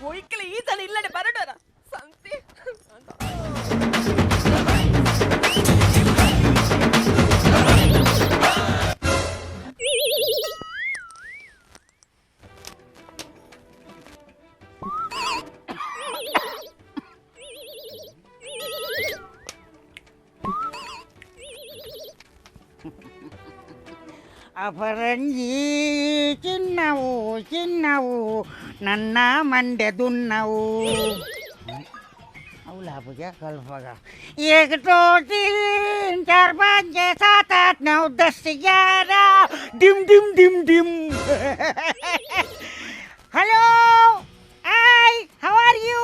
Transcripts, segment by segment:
ಒಯ್ಕಲ ಈ ಜನ ಇಲ್ಲಡೆ ಬರಡೋರ ಸಂತೆ ಅಪರಂಜಿ ಚಿನ್ನವು ಚಿನ್ನವು ನನ್ನ ಮಂಡೆ ದುನ್ನವು अवला बुझा कल होगा 1 2 3 4 5 6 7 8 9 10 11 डिम डिम डिम डिम hello hi how are you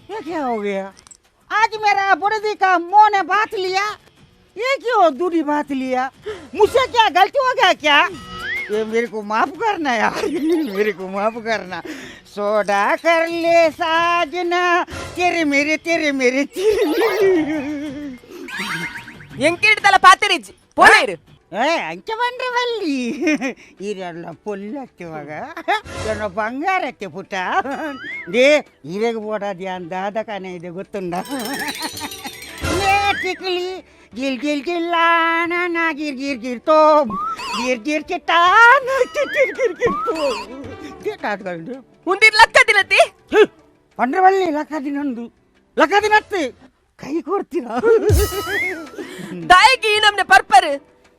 ये क्या हो गया आज मेरा बड़े का मोह ने बात लिया ये क्यों दूरी बात लिया मुझसे क्या गलती हो गया क्या ये मेरे को माफ करना यार मेरे को माफ करना सोडा कर ले साजना तेरे मेरे ಎಂಕಿಡ್ದಲ್ಲ ಪಾತಿರಿಜ್ ಪೋನೇರು ಅಂಚ ಬಂದ್ರೆ ಬಲ್ಲಿ ಇದೆಲ್ಲ ಪೊಲ್ಲತ್ತಿವಾಗ ನನ್ನ ಬಂಗಾರಕ್ಕೆ ಪುಟ್ಟ ದೇ ಇರೆಗೆ ಬೋಡಾದ್ಯ ಅಂದಾದ ಕನೆ ಇದೆ ಗೊತ್ತುಂಡ ಟಿಕ್ಲಿ ಗಿಲ್ ಗಿಲ್ ಗಿಲ್ಲಾನ ನಾ ಗಿರ್ ಗಿರ್ ಗಿರ್ ತೋ ಗಿರ್ ಗಿರ್ ಚಿಟ್ಟಾನ ಗಿರ್ ಗಿರ್ ಗಿರ್ ತೋ ಕೇಟಾಡ್ಕೊಂಡು ಮುಂದಿನ ಲಕ್ಕ ದಿನತಿ ಬಂದ್ರೆ ಬಲ್ಲಿ ಲಕ್ಕ ದಿನತ್ತೆ ಕೈ ಕೊಡ್ತೀರಾ ದಾಯಿಗೆ ಈ ನಮ್ನೆ ಪರ್ಪರ್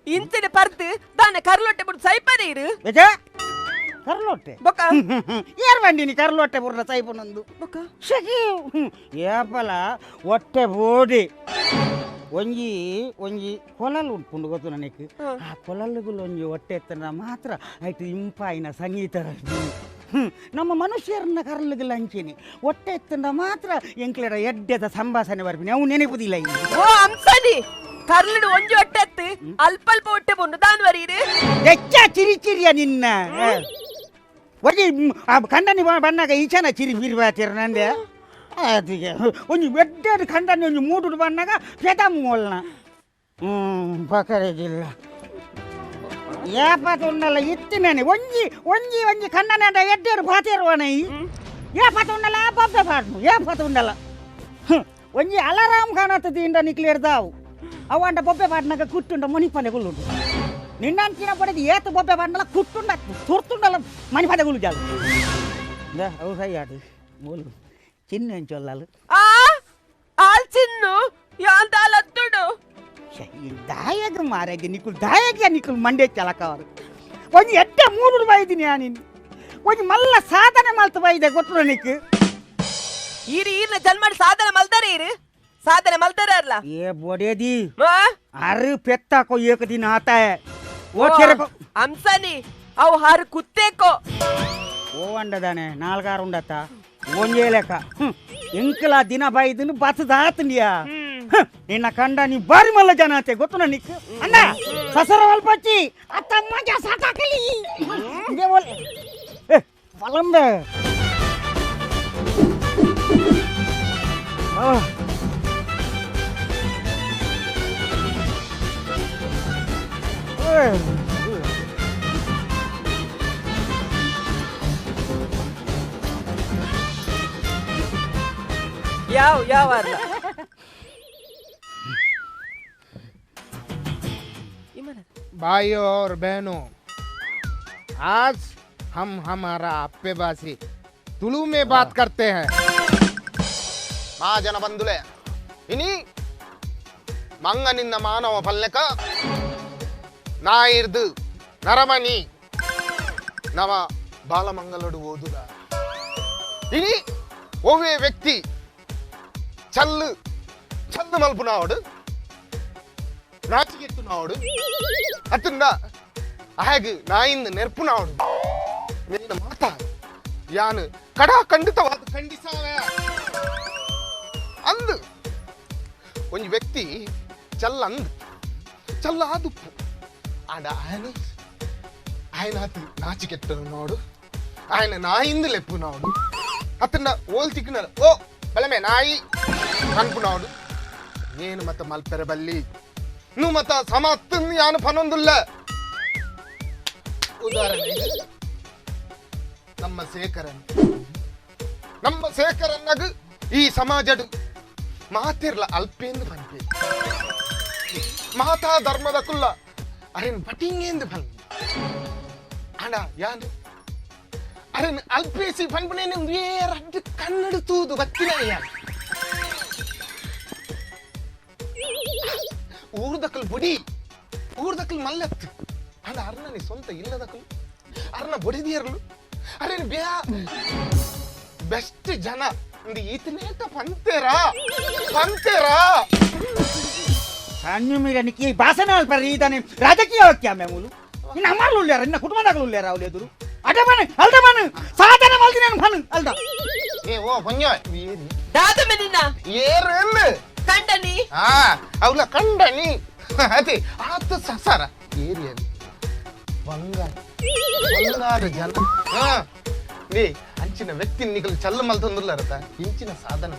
ಇಂಚಿನ ಪರ್ದು ದಾನೆ ಕರ್ಲೊಟ್ಟೆ ಬಿಡು ಸೈಪರಿ ಇರು ಕರ್ಲೊಟ್ಟೆ ಬೊಕ್ಕ ಯಾರು ಬಂದಿನಿ ಕರ್ಲೊಟ್ಟೆ ಬುರ್ರ ಸೈಪನೊಂದು ಬೊಕ್ಕ ಶಕಿ ಏಪಲ ಹೊಟ್ಟೆ ಬೋಡಿ ಒಂಜಿ ಒಂಜಿ ಕೊಲಲು ಉಂಟು ಗೊತ್ತು ನನಗೆ ಆ ಕೊಲಲುಗಳು ಒಂಜಿ ಹೊಟ್ಟೆ ಎತ್ತನ ಮಾತ್ರ ಆಯ್ತು ಇಂಪಾಯಿನ ಸಂಗೀತ ನಮ್ಮ ಮನುಷ್ಯರನ್ನ ಕರಲುಗಳ ಹಂಚಿನಿ ಹೊಟ್ಟೆ ಎತ್ತಂದ ಮಾತ್ರ ಎಂಕ್ಲೆರ ಎಡ್ಡೆದ ಸಂಭಾಷಣೆ ಬರ್ಬಿನಿ ಅವು ನೆನಪುದಿಲ್ಲ ಇಲ್ಲಿ ಓ ಅಂಸನಿ ಕರ್ಲಿಡು ಒಂಜಿ ಹೊಟ್ಟೆ ಎತ್ತು ಅಲ್ಪ ಅಲ್ಪ ಹೊಟ್ಟೆ ಬಂದು ದಾನ್ವರೀರು ಹೆಚ್ಚ ಚಿರಿ ಚಿರಿಯ ನಿನ್ನ ಒಜಿ ಕಂಡನಿ ಬಣ್ಣಾಗ ಈಚನ ಚಿರಿ ಬಿರ್ಬಾತಿರ ನಂದೆ ಅದಕ್ಕೆ ಒಂಜಿ ಎಡ್ಡೆದ ಕಂಡನಿ ಒಂಜಿ ಮೂಡುಡು ಬಣ್ಣಾಗ ಪೆದ ಮೂಲ್ನ ಪಕರೇಜಿಲ್ಲ ಏಪತ್ತು ಉಂಡಲ್ಲ ಇತ್ತಿನೇನೆ ಒಂಜಿ ಒಂಜಿ ಒಂಜಿ ಕಣ್ಣನ ಎಡ್ಡೇರು ಬಾತಿರುವನ ಏಪತ್ತು ಉಂಡಲ್ಲ ಬಬ್ಬೆ ಪಾಡ್ನು ಏಪತ್ತು ಉಂಡಲ್ಲ ಒಂಜಿ ಅಲಾರಾಮ್ ಕಾಣತ್ತದಿಂದ ನಿಕ್ಲಿರ್ದಾವು ಅವಂಡ ಬೊಬ್ಬೆ ಪಾಡ್ನಾಗ ಕುಟ್ಟುಂಡ ಮಣಿಪನೆ ಗುಳ್ಳುಂಡು ನಿನ್ನಂಚಿನ ಪಡೆದು ಏತು ಬೊಬ್ಬೆ ಪಾಡ್ನಲ್ಲ ಕುಟ್ಟುಂಡ ತುರ್ತುಂಡಲ್ಲ ಮಣಿಪನೆ ಗುಳು ಜಾಲು ಅವು ಸೈ ಆಡು ಮೂಲು ಚಿನ್ನ ಎಂಚೊಲ್ಲಾಲು ಆಲ್ ಚಿನ್ನು ಯಾಂದಾಲ್ ಅತ್ತುಡು ದಾಯಗ ಮಾರಾಗೆ ನಿಕ್ಕುಲ್ ದಾಯಗ ನಿಕ್ಕುಲ್ ಮಂಡೆ ಚಲಕವರು ಒಂಜಿ ಎಡ್ಡೆ ಮೂರು ಬೈದಿನಿ ನೀನು ಒಂಜಿ ಮಲ್ಲ ಸಾಧನೆ ಮಲ್ತು ಬೈದೆ ಗೊತ್ತು ನನಗೆ ಈರ್ನ ಜನ್ಮಾಡಿ ಸಾಧನೆ ಮಲ್ತಾರೆ ಇರು ಸಾಧನೆ ಮಲ್ತಾರೆ ಅಲ್ಲ ಏ ಬೋಡೇದಿ ಅರು ಪೆತ್ತಾಕೋ ಏಕ ದಿನ ಆತಾಯ ಓ ಚೆರಕೋ ಅಂಸನಿ ಅವು ಹಾರು ಕುತ್ತೇಕೋ ಓ ಅಂಡದಾನೆ ನಾಲ್ಕಾರು ಉಂಡತ್ತ ಒಂಜೇ ಲೆಕ್ಕ ಎಂಕಲ ದಿನ ಬೈದನು ಬತ್ತದಾತಂಡಿಯಾ ನಿನ್ನ ಕಂಡ ನೀ ಬಾರಿ ಮಲ್ಲ ಜನ ಆತೆ ಗೊತ್ತು ನನಗೆ ಅಣ್ಣ ಸಸರ ವಲ್ಪಚ್ಚಿ ಅತ್ತ ಮಜಾ ಸಾಕಾಕಲಿ ಇದೇ ಒಲಂಬೆ ಯಾವ भाइयों और बहनों, आज हम हमारा अप्पेबासी तुलु में बात करते हैं। महाजन बंधुले इनी मंगनिंद मानव फल्लेक नायिर्दु नरमणि नव बालमंगलुडु ओदुग इनी ओवे व्यक्ति चल्लु चल्लु मल्पुनावुडु ನಾಚಿಗೆಟ್ಟುನಾವಡು ಅತ್ತಂದ ಹಾಗೆ ನಾಯಿಂದ ನೆರ್ಪುನಾವಡು ನಿನ್ನ ಮಾತಾ ಯಾನು ಕಡ ಖಂಡಿತವಾದ ಖಂಡಿಸಾವ ಅಂದು ಒಂದು ವ್ಯಕ್ತಿ ಚಲ್ಲಾದು ಆಡ ఆయన నాచికెట్టున్నాడు ఆయన నాయింది లెప్పున్నాడు అతను ఓల్ తిక్కినాడు ఓ బలమే నాయి అనుకున్నాడు నేను మత మల్పెరబల్లి నువ్వు మత సమత్తుంది యాను పనొందుల్ల ఉదాహరణ ನಮ್ಮ ಶೇಖರನ್ನಾಗ ಈ ಸಮಾಜಡು ಮಾತಿರ್ಲ ಅಲ್ಪೇಂದು ಬಂದೆ ಮಾತಾ ಧರ್ಮದ ಕುಲ್ಲ ಅರೆನ್ ಬಟಿಂಗೇಂದು ಬಂದ ಅಣ್ಣ ಯಾನು ಅರೆನ್ ಅಲ್ಪೇಸಿ ಪನ್ಪನೇನು ವೇರಡ್ಡು ಕನ್ನಡ ತೂದು ಗೊತ್ತಿಲ್ಲ ಯಾನು ಊರ್ದಕ್ಕಲ್ ಬುಡಿ ಊರ್ದಕ್ಕಲ್ ಮಲ್ಲತ್ತು ಅಣ್ಣ ಅರ್ನನಿ ಸ್ವಂತ ಇಲ್ಲದಕ್ಕಲು ಅರ್ನ ಬುಡಿದಿಯರ್ಲು ಅರೆನ್ ಬ್ಯಾ ಬೆಸ್ಟ್ ಜನ ಒಂದು ಈತನೇಟ ಪಂತೇರಾ ಸಣ್ಣ ಮೀರ ನಿಕ್ಕಿ ಭಾಷಣ ಬರ್ರಿ ಇದಾನೆ ರಾಜಕೀಯ ವಾಕ್ಯ ಮೇಮೂಲು ಇನ್ನು ಅಮ್ಮರ್ಲು ಉಳ್ಳ್ಯಾರ ಇನ್ನ ಕುಟುಂಬದಾಗಲು ಉಳ್ಳ್ಯಾರ ಅವ್ಳು ಎದುರು ಅಲ್ದ ಮನು ಸಾಧನೆ ಮಾಡ್ತೀನಿ ನಾನು ಫನ್ ಅಲ್ದ ಏ ಓ ಹೊಂಜ ದಾದ ಮೆನಿನ ಏರೆಲ್ಲ ಕಂಡನಿ ಅವಳ ಕಂಡನಿ ಅದೇ ಆತ ಸಸಾರ ಏರಿಯಲ್ಲಿ ಬಂಗಾರ ಜನ ನೀ ಅಂಚಿನ ವ್ಯಕ್ತಿ ನಿಗಲು ಚಲ್ಲ ಮಲ್ತಂದ್ರತ ಇಂಚಿನ ಸಾಧನೆ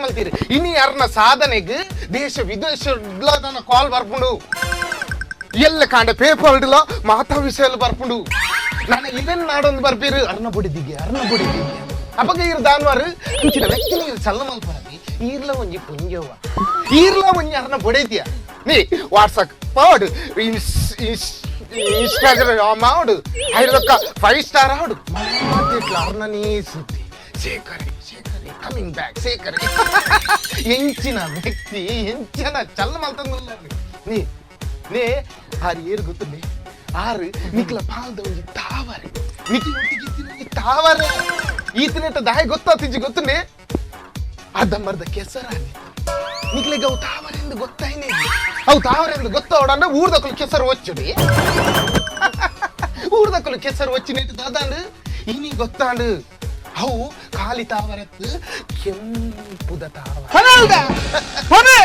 ಮಲ್ತೀರಿ ಇನ್ನು ಯಾರನ್ನ ಸಾಧನೆಗೆ ದೇಶ ವಿದೇಶ ಕಾಲ್ ಬರ್ಪುಂಡು ಎಲ್ಲ ಕಾಂಡ ಪೇಪರ್ ಇಡಲ ಮಾತಾ ವಿಷಯ ಬರ್ಪುಂಡು ನಾನು ಇದನ್ನ ನಾಡೊಂದು ಬರ್ಪೀರು ಅರ್ನ ಬುಡಿದಿಗೆ ಅಪಗ ಇರು ದಾನ್ವಾರು ಇಂಚಿನ ವ್ಯಕ್ತಿ ನೀರು ಚಲ್ಲ ಮಲ್ಪಿ ಈರ್ಲ ಒಂಜಿ ಪುಂಜವ್ವ ಈರ್ಲ ಒಂಜಿ ಅರ್ನ ಬುಡೈತಿಯ ನೀ ವಾಟ್ಸಪ್ ಪಾಡು ಇನ್ಸ್ಟಾಗ್ರಾಮ್ ಮಾಡು ಐದಕ್ಕ 5 ಸ್ಟಾರ್ ಆಡು ಮಾತಿಟ್ಲ ಅರ್ನ ನೀ ಸುದ್ದಿ ಶೇಖರಿ ಕಮಿಂಗ್ ಬ್ಯಾಕ್ ಶೇಖರಿ ಎಂಚಿನ ವ್ಯಕ್ತಿ ಎಂಚಿನ ಚಲ್ಲ ಮಲ್ತಂದಿಲ್ಲ ನೀ ಆರು ಏರು ಗೊತ್ತುಂಡೆ ಆರು ನಿಕ್ಲ ಪಾಲ್ದ ಒಂಜಿ ತಾವರೆ ನಿಕ್ಲ ಒಟ್ಟಿಗೆ ತಾವರೆ ಈತನೆಟ್ಟ ದಾಯ ಗೊತ್ತುಂಡೆ ಅರ್ಧಂಬರ್ಧ ಕೆಸರಾಗಿ ನಿಕ್ಲೆಗೆ ಅವು ತಾವರೆಂದು ಗೊತ್ತಾಯ್ನೇ ಅವು ತಾವರೆಂದು ಗೊತ್ತೋಡಂಡ ಊರ್ದಕ್ಕಲು ಕೆಸರು ಒಚ್ಚುಡಿ ಊರ್ದಕ್ಕಲು ಕೆಸರು ಒಚ್ಚಿನೇಟು ದಾದಾಂಡು ಇನಿ ಗೊತ್ತಾಂಡು ಅವು ಖಾಲಿ ತಾವರೆತ್ತು ಕೆಂಪುದ ತಾವರೆ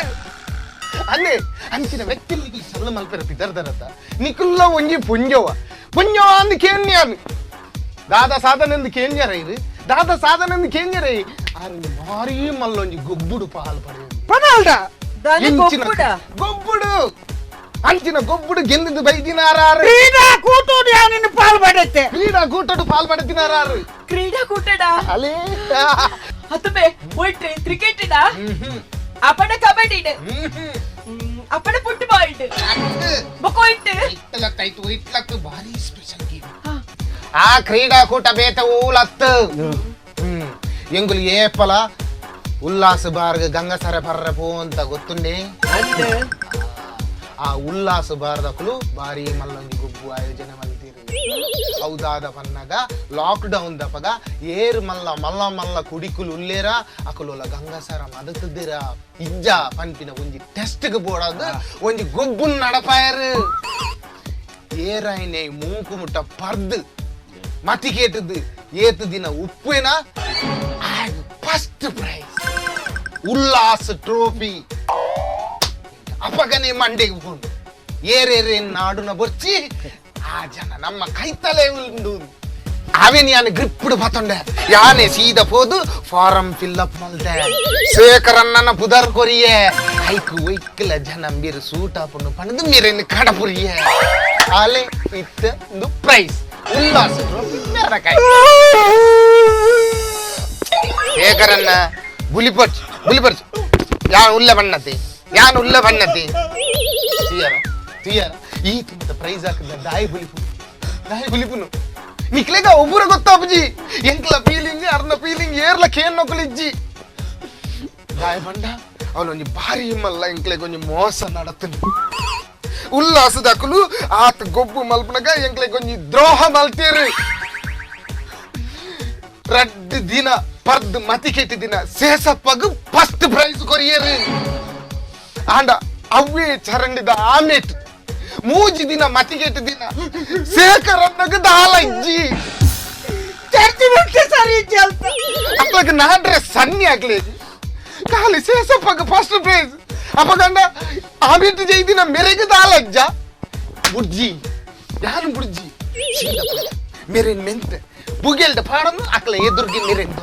ಅನ್ನೇ ಅಂಚಿನ ವ್ಯಕ್ತಿ ನಿಕ್ಲು ಸಲ್ಲ ಮಲ್ಪರ ಪಿದರ್ದರತ್ತ ನಿಕುಲ್ಲ ಒಂಜಿ ಪುಂಜವ ಅಂದ್ ಕೇನ್ಯಾನು ದಾದಾ ಸಾಧನೆಂದು ಕೇಂಜರ ಇದು ದಾದಾ ಸಾಧನೆಂದು ಕೇಂಜರ ಆರು ಮಾರಿ ಮಲ್ಲೊಂಜಿ ಗೊಬ್ಬುಡು ಪಾಲು ಪಡೆಯುದು ಗೊಬ್ಬುಡು ಅಂಚಿನ ಗೊಬ್ಬುಡು ಗೆಂದಿದ್ದು ಬೈದಿನಾರು ಕ್ರೀಡಾಕೂಟಡು ಪಾಲ್ ಪಡೆದಿನಾರು ಕ್ರೀಡಾಕೂಟಡ ಅಲೇ ಹತ್ತುಬೆ ಒಟ್ಟು ಕ್ರಿಕೆಟ್ ಅಪಡ ಕಬಡ್ಡಿ ಅಪಡ ಫುಟ್ಬಾಲ್ ಇಟ್ಲತ್ತು ಭಾರಿ ಸ್ಪೆಷಲ್ ಗೇಮ್ ಆ ಕ್ರೀಡಾಕೂಟ ಬೇತ ಊಲತ್ತು ಎಂಗುಲು ಏಪಲ ಉಲ್ಲಾಸ ಬಾರ್ಗ ಗಂಗಸರ ಪರ್ರ ಪೋ ಅಂತ ಗೊತ್ತುಂಡೆ ಆ ಉಲ್ಲಾಸ ಬಾರ್ದಕಲು ಬಾರಿ ಮಲ್ಲೊಂಜಿ ಗುಬ್ಬು ಆಯೋಜನೆ ಮಲ್ತೀರಿ ಹೌದಾದ ಪನ್ನಗ ಲಾಕ್ ಡೌನ್ ದಪಗ ಏರು ಮಲ್ಲ ಕುಡಿಕುಲು ಉಲ್ಲೇರ ಅಕುಲುಲ ಗಂಗಸರ ಮದತಿದ್ದೀರ ಇಜ್ಜ ಪಂಪಿನ ಒಂಜಿ ಟೆಸ್ಟ್ ಬೋಡಾದ ಒಂಜಿ ಗೊಬ್ಬು ನಡಪಾಯರು ಏರಾಯ್ನೆ ಮೂಕು ಮುಟ್ಟ ಪರ್ದು ಮತಿಕೇಟದ್ದು ಏತು ದಿನ ಉಪ್ಪೇನ ಫಸ್ಟ್ ಪ್ರೈಸ್ ಉಲ್ಲಾಸ ಟ್ರೋಫಿ ಅಪಗನೆ ಮಂಡೆಗೆ ಬಂದು ಏರೇರೇ ನಾಡುನ ಬೊಚ್ಚಿ ಆ ಜನ ನಮ್ಮ ಕೈತಲೆ ಉಂಡು ಅವೇನ್ ಯಾನೆ ಗ್ರಿಪ್ಪುಡು ಬತ್ತೊಂಡೆ ಯಾನೆ ಸೀದ ಪೋದು ಫಾರಂ ಫಿಲ್ಲಪ್ ಮಲ್ದೆ ಶೇಖರಣ್ಣನ ಪುದರ್ ಕೊರಿಯೆ ಐಕು ಒಯ್ಕಲ ಜನ ಮೀರು ಸೂಟ್ ಹಾಕೊಂಡು ಪಣದು ಮೀರೇನು ಕಡಪುರಿಯೆ ಆಲೆ ಇತ್ತು ಪ್ರೈಸ್ ಉಲ್ಲಾಸ ಟ್ರೋಫಿ ಮೇರಕಾಯಿ ಶೇಖರಣ್ಣ ಬುಲಿಪರ್ಚು ಯಾನ್ ಉಲ್ಲ ಬಣ್ಣತಿ ತೀಯರ ಈ ತುಂಬ ಪ್ರೈಸ್ ಹಾಕಿದ ದಾಯಿ ಬುಲಿಪುನು ನಿಕ್ಲೆಗ ಒಬ್ಬರ ಗೊತ್ತಾಪಜಿ ಎಂಕ್ಲ ಫೀಲಿಂಗ್ ಅರ್ನ ಫೀಲಿಂಗ್ ಏರ್ಲ ಕೇನ್ ನೊಕಲಿಜ್ಜಿ ದಾಯ ಬಂಡ ಅವನೊಂಜಿ ಭಾರಿ ಮಲ್ಲ ಎಂಕ್ಲೆ ಕೊಂಚ ಮೋಸ ನಡತನು ಉಲ್ಲಾಸದ ಅಕಲು ಆತ ಗೊಬ್ಬು ಮಲ್ಪನಗ ಎಂಕ್ಲೆ ಕೊಂಚ ದ್ರೋಹ ಮಲ್ತೀರಿ ರಡ್ಡು ದಿನ ಪರ್ದು ಮತಿ ಕೆಟ್ಟಿ ದಿನ ಸೇಸಪ್ಪಗ ಫಸ್ಟ್ ಪ್ರೈಸ್ ಕೊರಿಯರು ಆಂಡ ಅವೇ ಚರಂಡಿದ ಆಮೇಟ್ ಮೂಜಿ ದಿನ ಮತಿ ಕೆಟ್ಟ ದಿನ ಶೇಖರಣ್ಣಗ ದಾಲ ಇಜ್ಜಿ ಚರ್ಚಿ ಬಿಟ್ಟೆ ಸರಿ ಅಪ್ಪಗ ನಾಡ್ರೆ ಸನ್ನಿ ಆಗ್ಲಿ ಖಾಲಿ ಸೇಸಪ್ಪಗ ಫಸ್ಟ್ ಪ್ರೈಸ್ ಅಪ್ಪಗಂಡ ಆಮೇಟ್ ಜೈದಿನ ಮೆರೆಗೆ ದಾಲ ಅಜ್ಜ ಬುಡ್ಜಿ ಯಾರು ಬುಡ್ಜಿ ಮೆರೆನ್ ಮೆಂತೆ ಬುಗೆಲ್ದ ಪಾಡನ್ನು ಅಕ್ಲ ಎದುರ್ಗಿ ಮಿರೆನ್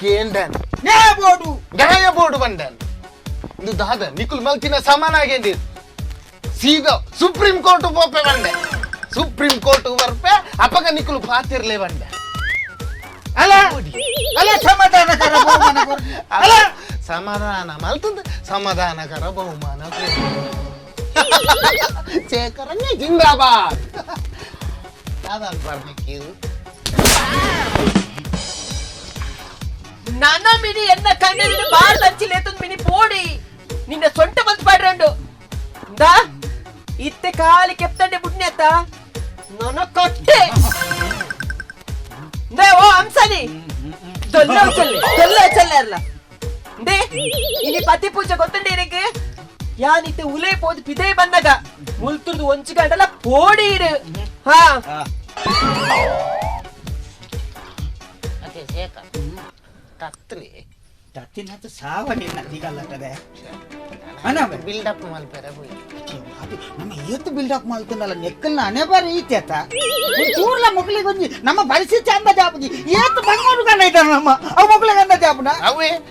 ಕೇಂಡನ್ ನ್ಯಾಯ ಬೋರ್ಡು ಬಂಡನ್ ಇದು ದಾದ ನಿಕುಲ್ ಮಲ್ತಿನ ಸಮಾನ ಆಗೇಂದಿ ಸೀದಾ ಸುಪ್ರೀಂ ಕೋರ್ಟ್ ಪೋಪೆ ಬಂಡೆ ಸುಪ್ರೀಂ ಕೋರ್ಟ್ ಬರ್ಪೆ ಅಪ್ಪಗ ನಿಕ್ಕಲು ಪಾತಿರ್ಲೇವಂಡ ಅಲ್ಲ ಅಲ್ಲ ಸಮಾಧಾನಕರ ಬಹುಮಾನ ಕೊಡು. ಅಲ್ಲ ಸಮಾಧಾನ ಮಲ್ತಂದ ಸಮಾಧಾನಕರ ಬಹುಮಾನ ಶೇಖರನ್ನೇ ಜಿಂದಾಬಾದ್ ಅதான் പറഞ്ഞിരിക്കുന്നത് ನನ್ನ ಮಿನಿ ಎನ್ನ ಕಣ್ಣಿನ ಬಾಳ್ ಹಚ್ಚಿಲೇತದ ಮಿನಿ ಪೋಡಿ ನಿನ್ನ ಸೊಂಟ ಬಂದ್ ಪಾಡ್ರಂಡು ದಾ ಇತ್ತೆ ಕಾಲಿ ಕೆಪ್ತಂಡೆ ಬುಡ್ನೆತ್ತ ನನ್ನ ಕಟ್ಟೆ ದೇ ಓ ಹಂಸನಿ ಚೊಲ್ಲ ಅಲ್ಲ ದೇ ಇನಿ ಪತಿ ಪೂಜೆ ಗೊತ್ತಂಡೆ ಇರಕ್ಕೆ ಯಾನಿತ್ತೆ ಉಲೇ ಪೋದು ಪಿದೇ ಬಂದಾಗ ಮುಲ್ತುರ್ದು ಒಂಚು ಗಂಟಲ ಪೋಡಿ ಇರು ಹಾ ಅದೇ ಶೇಖರ್ ತತ್ಲಿ ತತ್ತಿನಂತ ಸಾವ ನಿನ್ನ ದಿಗಲ್ಲಟದೆ ಬಿಲ್ಡಪ್ ಮಲ್ಪೆರೆ ಹೋಗಿ ನಮ್ಮ ಏತ್ ಬಿಲ್ಡಪ್ ಮಾಡ್ಕೊಂಡಲ್ಲ ನೆಕ್ಕಲ್ನ ಅನೆ ಬಾರಿ ಈತ್ಯಾತ ಚೂರ್ಲ ಮಕ್ಳಿಗೆ ಒಂಜಿ ನಮ್ಮ ಪರಿಸ್ಥಿತಿ ಚಂದ ಜಾಪುಜಿ ಏತ್ ಬಂಗೋರು ಕಣ್ಣ ಇದ್ದಾನ ನಮ್ಮ ಅವ್ ಮಕ್ಳಿಗೆ ಅಂದ ಜಾಪುನ ಅವೇ